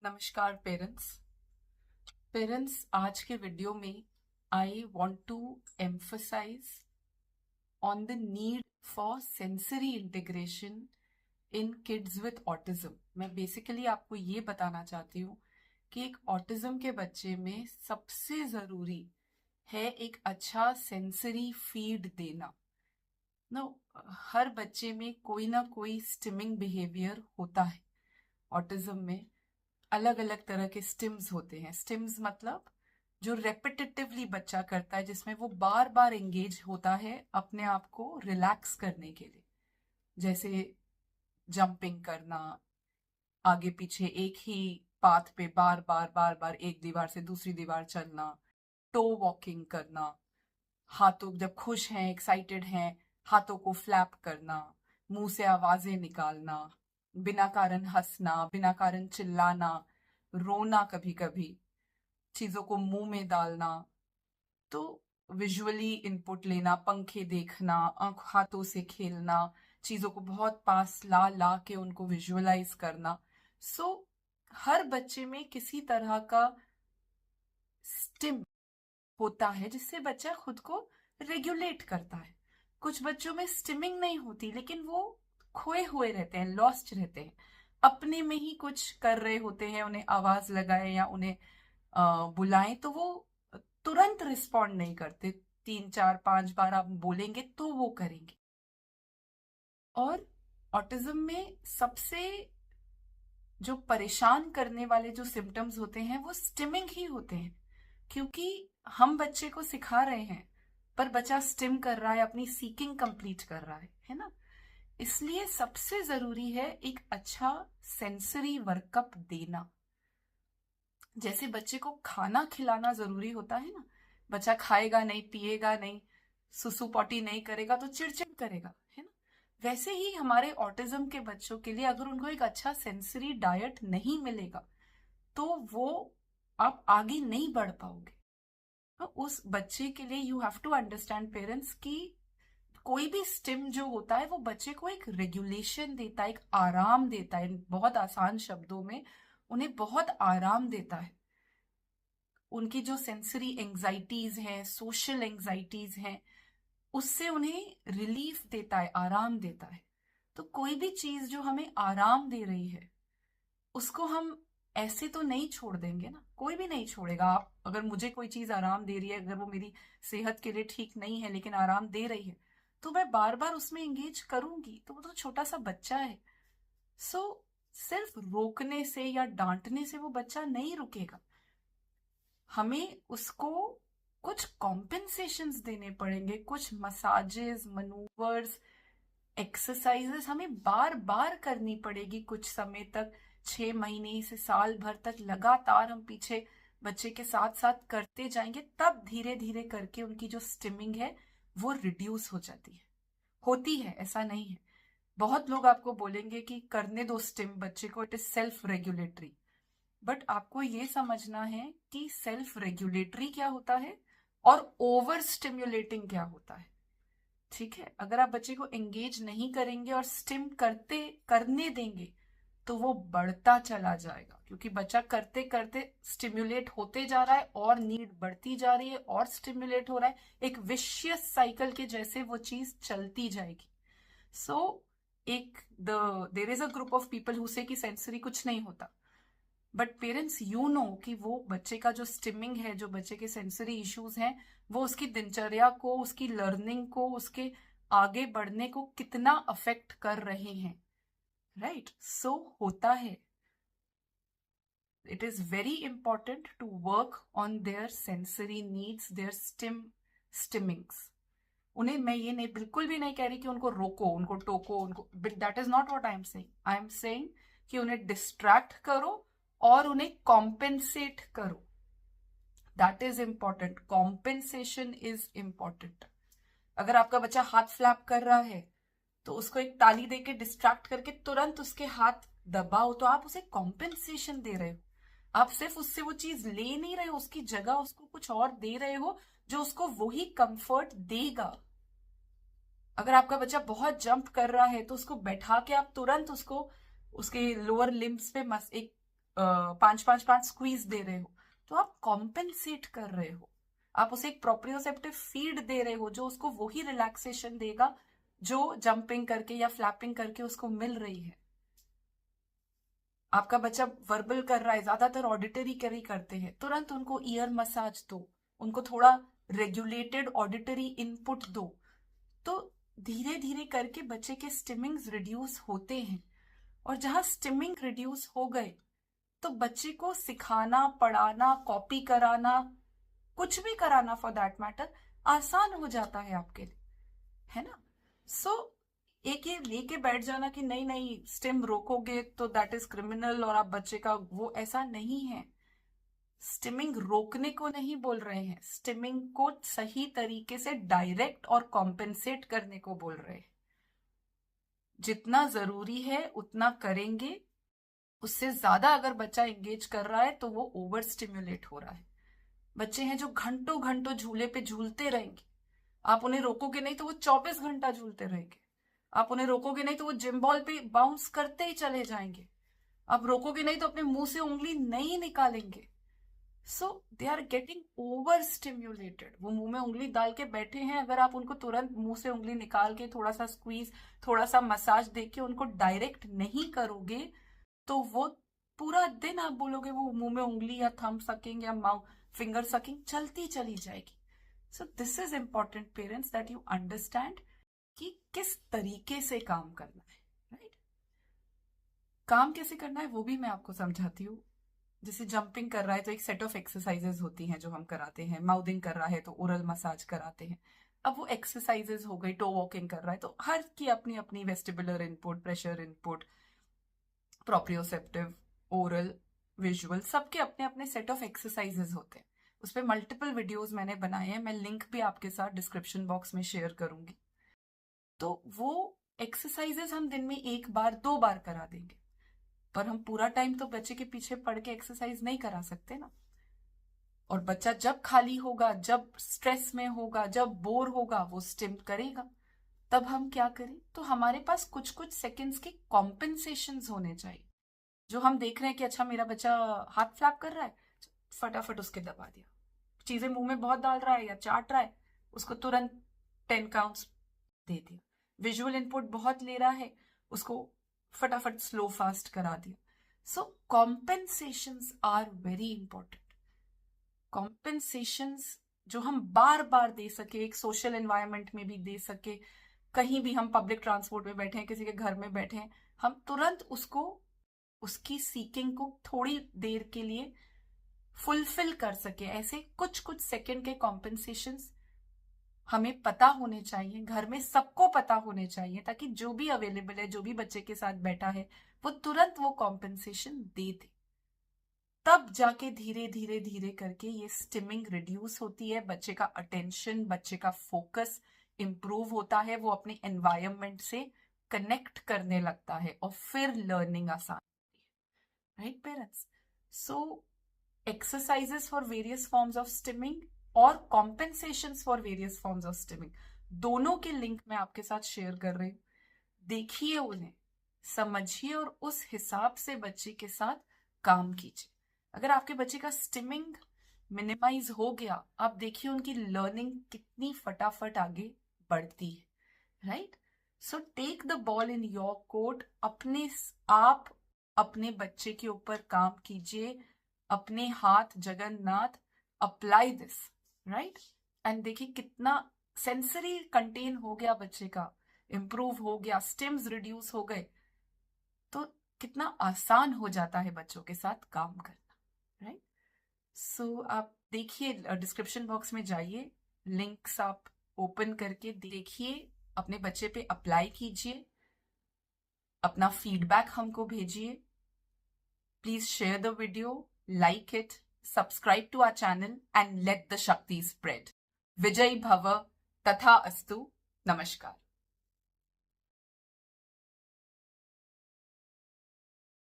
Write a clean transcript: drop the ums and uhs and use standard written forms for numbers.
नमस्कार पेरेंट्स आज के वीडियो में I want to emphasise on the need for sensory integration in kids with autism. मैं basically आपको ये बताना चाहती हूँ कि एक ऑटिज्म के बच्चे में सबसे ज़रूरी है एक अच्छा सेंसरी फीड देना। नो, हर बच्चे में कोई ना कोई स्टिमिंग बिहेवियर होता है। ऑटिज्म में अलग अलग तरह के स्टिम्स होते हैं। स्टिम्स मतलब जो रेपिटेटिवली बच्चा करता है, जिसमें वो बार बार एंगेज होता है अपने आप को रिलैक्स करने के लिए, जैसे जंपिंग करना, आगे पीछे एक ही पाथ पे बार बार एक दीवार से दूसरी दीवार चलना, टो वॉकिंग करना, हाथों जब खुश हैं एक्साइटेड हैं हाथों को फ्लैप करना, मुंह से आवाजें निकालना, बिना कारण हंसना, बिना कारण चिल्लाना, रोना, कभी कभी चीजों को मुंह में डालना। तो विजुअली इनपुट लेना, पंखे देखना, आंख हाथों से खेलना, चीजों को बहुत पास ला ला के उनको विजुअलाइज करना। सो हर बच्चे में किसी तरह का स्टिम होता है जिससे बच्चा खुद को रेगुलेट करता है। कुछ बच्चों में स्टिमिंग नहीं होती, लेकिन वो खोए हुए रहते हैं, लॉस्ट रहते हैं, अपने में ही कुछ कर रहे होते हैं। उन्हें आवाज लगाए या उन्हें बुलाएं तो वो तुरंत रिस्पॉन्ड नहीं करते। 3 4 5 बार आप बोलेंगे तो वो करेंगे। और ऑटिज्म में सबसे जो परेशान करने वाले जो सिम्टम्स होते हैं वो स्टिमिंग ही होते हैं, क्योंकि हम बच्चे को सिखा रहे हैं पर बच्चा स्टिम कर रहा है, अपनी सीकिंग कंप्लीट कर रहा है ना। इसलिए सबसे जरूरी है एक अच्छा सेंसरी वर्कअप देना। जैसे बच्चे को खाना खिलाना जरूरी होता है ना, बच्चा खाएगा नहीं, पिएगा नहीं, सुसु पॉटी नहीं करेगा तो चिड़चिड़ करेगा, है ना। वैसे ही हमारे ऑटिज्म के बच्चों के लिए अगर उनको एक अच्छा सेंसरी डाइट नहीं मिलेगा तो वो आप आगे नहीं बढ़ पाओगे। तो उस बच्चे के लिए you have to understand parents कि कोई भी स्टिम जो होता है वो बच्चे को एक रेगुलेशन देता है, एक आराम देता है। बहुत आसान शब्दों में उन्हें बहुत आराम देता है। उनकी जो सेंसरी एंजाइटीज हैं, सोशल एंजाइटीज हैं, उससे उन्हें रिलीफ देता है, आराम देता है। तो कोई भी चीज जो हमें आराम दे रही है उसको हम ऐसे तो नहीं छोड़ देंगे ना, कोई भी नहीं छोड़ेगा। आप अगर मुझे कोई चीज आराम दे रही है, अगर वो मेरी सेहत के लिए ठीक नहीं है लेकिन आराम दे रही है, तो मैं बार बार उसमें एंगेज करूंगी। तो वो तो छोटा सा बच्चा है। सो सिर्फ रोकने से या डांटने से वो बच्चा नहीं रुकेगा। हमें उसको कुछ कॉम्पेंसेशंस देने पड़ेंगे, कुछ मसाजेस, मनूवर्स, एक्सरसाइजेस हमें बार बार करनी पड़ेगी कुछ समय तक। 6 महीने से साल भर तक लगातार हम पीछे बच्चे के साथ साथ करते जाएंगे, तब धीरे धीरे करके उनकी जो स्टिमिंग है वो रिड्यूस हो जाती है। होती है, ऐसा नहीं है। बहुत लोग आपको बोलेंगे कि करने दो स्टिम बच्चे को, it is self regulatory. But आपको ये समझना है कि सेल्फ रेगुलेटरी क्या होता है और ओवर स्टिम्युलेटिंग क्या होता है। ठीक है, अगर आप बच्चे को एंगेज नहीं करेंगे और स्टिम करते करने देंगे तो वो बढ़ता चला जाएगा, क्योंकि बच्चा करते करते स्टिम्युलेट होते जा रहा है और नीड बढ़ती जा रही है और स्टिम्युलेट हो रहा है। एक विशियस साइकिल के जैसे वो चीज चलती जाएगी। सो एक there is a group of people who से कि सेंसरी कुछ नहीं होता, बट पेरेंट्स यू नो कि वो बच्चे का जो स्टिमिंग है, जो बच्चे के सेंसरी इश्यूज हैं, वो उसकी दिनचर्या को, उसकी लर्निंग को, उसके आगे बढ़ने को कितना अफेक्ट कर रहे हैं। राइट, सो होता है। It is very important to work on their sensory needs, their stimmings. उन्हें मैं ये नहीं, बिल्कुल भी नहीं कह रही कि उनको रोको, उनको टोको, उनको, that is not what I am saying. I am saying कि उन्हें डिस्ट्रैक्ट करो और उन्हें कॉम्पेंसेट करो। That is important, compensation is important. अगर आपका बच्चा हाथ फ्लैप कर रहा है तो उसको एक ताली देके डिस्ट्रैक्ट करके तुरंत उसके हाथ दबाओ, तो आप उसे कॉम्पेंसेशन दे रहे हो। आप सिर्फ उससे वो चीज ले नहीं रहे हो, उसकी जगह उसको कुछ और दे रहे हो जो उसको वही कंफर्ट देगा। अगर आपका बच्चा बहुत जंप कर रहा है तो उसको बैठा के आप तुरंत उसको उसके लोअर लिम्स पे एक पांच पांच पांच स्क्वीज दे रहे हो, तो आप कॉम्पेंसेट कर रहे हो, आप उसे एक प्रोप्रियोसेप्टिव फीड दे रहे हो जो उसको वही रिलैक्सेशन देगा जो जंपिंग करके या फ्लैपिंग करके उसको मिल रही है। आपका बच्चा वर्बल कर रहा है, ज्यादातर ऑडिटरी कैरी करते हैं, तुरंत उनको ईयर मसाज दो, उनको थोड़ा रेगुलेटेड ऑडिटरी इनपुट दो, तो धीरे धीरे करके बच्चे के स्टिमिंग्स रिड्यूस होते हैं। और जहां स्टिमिंग रिड्यूस हो गए तो बच्चे को सिखाना, पढ़ाना, कॉपी कराना, कुछ भी कराना फॉर दैट मैटर आसान हो जाता है आपके लिए, है ना। सो एक ये लेके बैठ जाना कि नहीं नहीं स्टिम रोकोगे तो दैट इज क्रिमिनल और आप बच्चे का वो, ऐसा नहीं है। स्टिमिंग रोकने को नहीं बोल रहे हैं, स्टिमिंग को सही तरीके से डायरेक्ट और कॉम्पेंसेट करने को बोल रहे हैं। जितना जरूरी है उतना करेंगे, उससे ज्यादा अगर बच्चा एंगेज कर रहा है तो वो ओवर स्टिम्युलेट हो रहा है। बच्चे हैं जो घंटों घंटों झूले पे झूलते रहेंगे, आप उन्हें रोकोगे नहीं तो वो 24 घंटा झूलते रहेंगे, आप उन्हें रोकोगे नहीं तो वो जिम बॉल पे बाउंस करते ही चले जाएंगे, आप रोकोगे नहीं तो अपने मुंह से उंगली नहीं निकालेंगे। So they are getting over stimulated, वो मुंह में उंगली डाल के बैठे हैं, अगर आप उनको तुरंत मुंह से उंगली निकाल के थोड़ा सा स्क्वीज, थोड़ा सा मसाज देके उनको डायरेक्ट नहीं करोगे तो वो पूरा दिन आप बोलोगे वो मुंह में उंगली या थंब सकिंग या माउथ फिंगर सकिंग चलती चली जाएगी। So this is important parents that you understand कि किस तरीके से काम करना है, राइट। काम कैसे करना है वो भी मैं आपको समझाती हूँ। जैसे जंपिंग कर रहा है तो एक सेट ऑफ एक्सरसाइजेज होती हैं जो हम कराते हैं, माउथिंग कर रहा है तो ओरल मसाज कराते हैं। अब वो एक्सरसाइजेज हो गई, टो वॉकिंग कर रहा है तो हर की अपनी अपनी vestibular input, pressure input, proprioceptive, oral, visual, सबके अपने अपने सेट ऑफ एक्सरसाइजेज होते हैं। उस पर मल्टीपल वीडियोज मैंने बनाए हैं, मैं लिंक भी आपके साथ डिस्क्रिप्शन बॉक्स में शेयर करूंगी। तो वो एक्सरसाइजेज हम दिन में 1 बार 2 बार करा देंगे, पर हम पूरा टाइम तो बच्चे के पीछे पड़ के एक्सरसाइज नहीं करा सकते ना। और बच्चा जब खाली होगा, जब स्ट्रेस में होगा, जब बोर होगा, वो स्टिम करेगा। तब हम क्या करें, तो हमारे पास कुछ कुछ सेकंड्स के कॉम्पेंसेशन होने चाहिए। जो हम देख रहे हैं कि अच्छा मेरा बच्चा हाथ फ्लैप कर रहा है, फटाफट उसके दबा दिया। चीजें मुंह में बहुत डाल रहा है या चाट रहा है, उसको तुरंत 10 काउंट्स दे दिया। विजुअल इनपुट बहुत ले रहा है, उसको फटाफट स्लो फास्ट करा दिया। सो कॉम्पेंसेशंस आर वेरी इंपॉर्टेंट। कॉम्पेंसेशंस जो हम बार बार दे सके, एक सोशल एनवायरनमेंट में भी दे सके, कहीं भी हम पब्लिक ट्रांसपोर्ट में बैठे हैं, किसी के घर में बैठे हैं, हम तुरंत उसको, उसकी सीकिंग को थोड़ी देर के लिए फुलफिल कर सके, ऐसे कुछ कुछ सेकंड के कॉम्पेंसेशंस हमें पता होने चाहिए, घर में सबको पता होने चाहिए, ताकि जो भी अवेलेबल है, जो भी बच्चे के साथ बैठा है, वो तुरंत वो कॉम्पेंसेशन दे दे। तब जाके धीरे धीरे धीरे करके ये स्टिमिंग रिड्यूस होती है, बच्चे का अटेंशन, बच्चे का फोकस इंप्रूव होता है, वो अपने एनवायरनमेंट से कनेक्ट करने लगता है और फिर लर्निंग आसान होती है, right parents. So exercises for various forms of stimming और compensations for various forms of stimming, दोनों के लिंक मैं आपके साथ शेयर कर रही हूँ। देखिए उन्हें, समझिए और उस हिसाब से बच्चे के साथ काम कीजिए। अगर आपके बच्चे का स्टिमिंग मिनिमाइज हो गया, आप देखिए उनकी लर्निंग कितनी फटाफट आगे बढ़ती है, right. So take the ball in your court, अपने आप अपने बच्चे के ऊपर काम कीजिए, अपने हाथ Jagannath, apply this, right. And देखिए कितना सेंसरी कंटेन हो गया बच्चे का, इंप्रूव हो गया, स्टिम्स रिड्यूस हो गए, तो कितना आसान हो जाता है बच्चों के साथ काम करना, राइट। सो आप देखिए, डिस्क्रिप्शन बॉक्स में जाइए, लिंक्स आप ओपन करके देखिए, अपने बच्चे पे अप्लाई कीजिए, अपना फीडबैक हमको भेजिए। Please share the video, like it, subscribe to our channel and let the Shakti spread. Vijay Bhava, Tatha Astu, Namaskar.